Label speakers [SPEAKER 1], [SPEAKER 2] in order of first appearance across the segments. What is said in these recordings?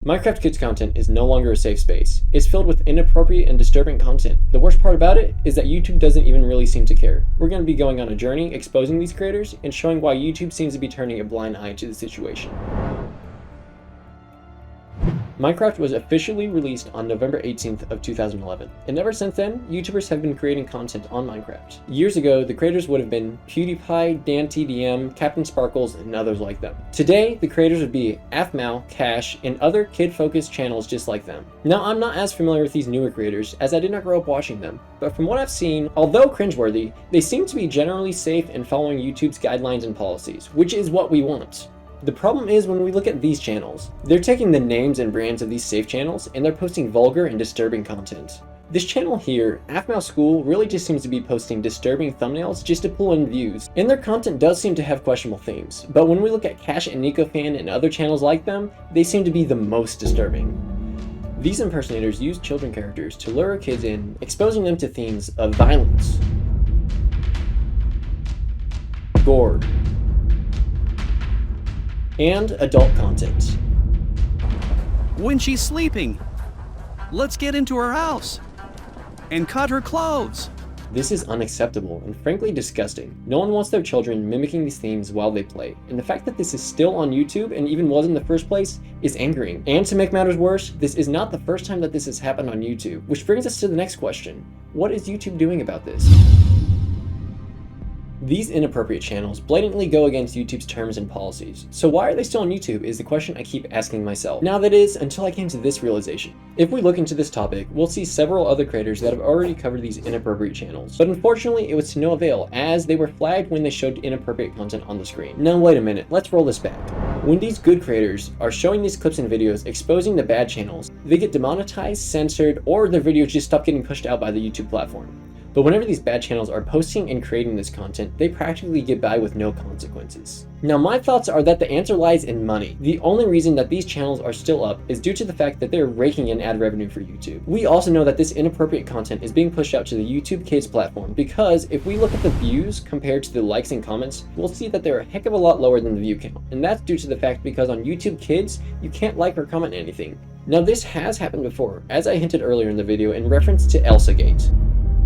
[SPEAKER 1] Minecraft Kids content is no longer a safe space. It's filled with inappropriate and disturbing content. The worst part about it is that YouTube doesn't even really seem to care. We're going to be going on a journey exposing these creators and showing why YouTube seems to be turning a blind eye to the situation. Minecraft was officially released on November 18th of 2011, and ever since then, YouTubers have been creating content on Minecraft. Years ago, the creators would have been PewDiePie, DanTDM, Captain Sparkles, and others like them. Today, the creators would be aphmau, Cash, and other kid-focused channels just like them. Now, I'm not as familiar with these newer creators, as I did not grow up watching them, but from what I've seen, although cringeworthy, they seem to be generally safe in following YouTube's guidelines and policies, which is what we want. The problem is when we look at these channels, they're taking the names and brands of these safe channels and they're posting vulgar and disturbing content. This channel here, aphmau School, really just seems to be posting disturbing thumbnails just to pull in views, and their content does seem to have questionable themes, but when we look at Cash and NicoFan and other channels like them, they seem to be the most disturbing. These impersonators use children characters to lure kids in, exposing them to themes of violence, gore, and adult content.
[SPEAKER 2] When she's sleeping, let's get into her house and cut her clothes.
[SPEAKER 1] This is unacceptable and frankly disgusting. No one wants their children mimicking these themes while they play, and the fact that this is still on YouTube and even was in the first place is angering. And to make matters worse, this is not the first time that this has happened on YouTube, which brings us to the next question. What is YouTube doing about this? These inappropriate channels blatantly go against YouTube's terms and policies. So why are they still on YouTube is the question I keep asking myself. Now that is, until I came to this realization. If we look into this topic, we'll see several other creators that have already covered these inappropriate channels. But unfortunately, it was to no avail, as they were flagged when they showed inappropriate content on the screen. Now wait a minute, let's roll this back. When these good creators are showing these clips and videos exposing the bad channels, they get demonetized, censored, or their videos just stop getting pushed out by the YouTube platform. But whenever these bad channels are posting and creating this content, they practically get by with no consequences. Now my thoughts are that the answer lies in money. The only reason that these channels are still up is due to the fact that they're raking in ad revenue for YouTube. We also know that this inappropriate content is being pushed out to the YouTube Kids platform because if we look at the views compared to the likes and comments, we'll see that they're a heck of a lot lower than the view count. And that's due to the fact because on YouTube Kids, you can't like or comment anything. Now this has happened before, as I hinted earlier in the video in reference to ElsaGate.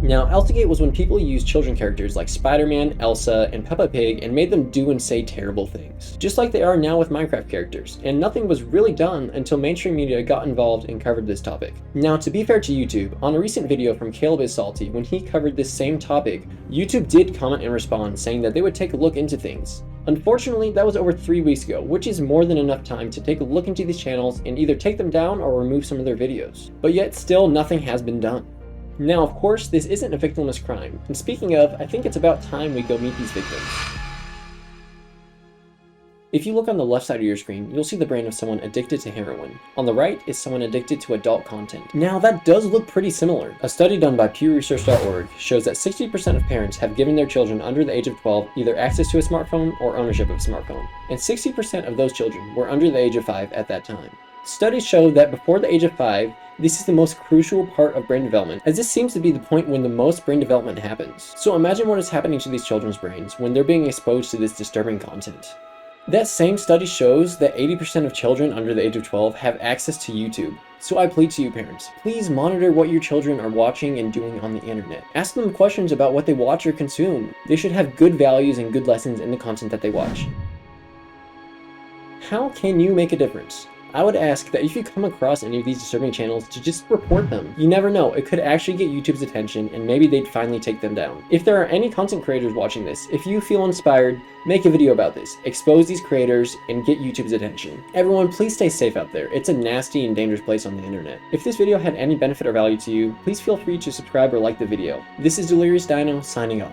[SPEAKER 1] Now, ElsaGate was when people used children characters like Spider-Man, Elsa, and Peppa Pig and made them do and say terrible things, just like they are now with Minecraft characters, and nothing was really done until mainstream media got involved and covered this topic. Now, to be fair to YouTube, on a recent video from Caleb is Salty, when he covered this same topic, YouTube did comment and respond saying that they would take a look into things. Unfortunately, that was over 3 weeks ago, which is more than enough time to take a look into these channels and either take them down or remove some of their videos. But yet still nothing has been done. Now, of course, this isn't a victimless crime, and speaking of, I think it's about time we go meet these victims. If you look on the left side of your screen, you'll see the brain of someone addicted to heroin. On the right is someone addicted to adult content. Now, that does look pretty similar. A study done by PewResearch.org shows that 60% of parents have given their children under the age of 12 either access to a smartphone or ownership of a smartphone, and 60% of those children were under the age of 5 at that time. Studies show that before the age of 5, this is the most crucial part of brain development, as this seems to be the point when the most brain development happens. So imagine what is happening to these children's brains when they're being exposed to this disturbing content. That same study shows that 80% of children under the age of 12 have access to YouTube. So I plead to you parents, please monitor what your children are watching and doing on the internet. Ask them questions about what they watch or consume. They should have good values and good lessons in the content that they watch. How can you make a difference? I would ask that if you come across any of these disturbing channels to just report them. You never know, it could actually get YouTube's attention and maybe they'd finally take them down. If there are any content creators watching this, if you feel inspired, make a video about this, expose these creators, and get YouTube's attention. Everyone, please stay safe out there. It's a nasty and dangerous place on the internet. If this video had any benefit or value to you, please feel free to subscribe or like the video. This is Delirious Dino signing off.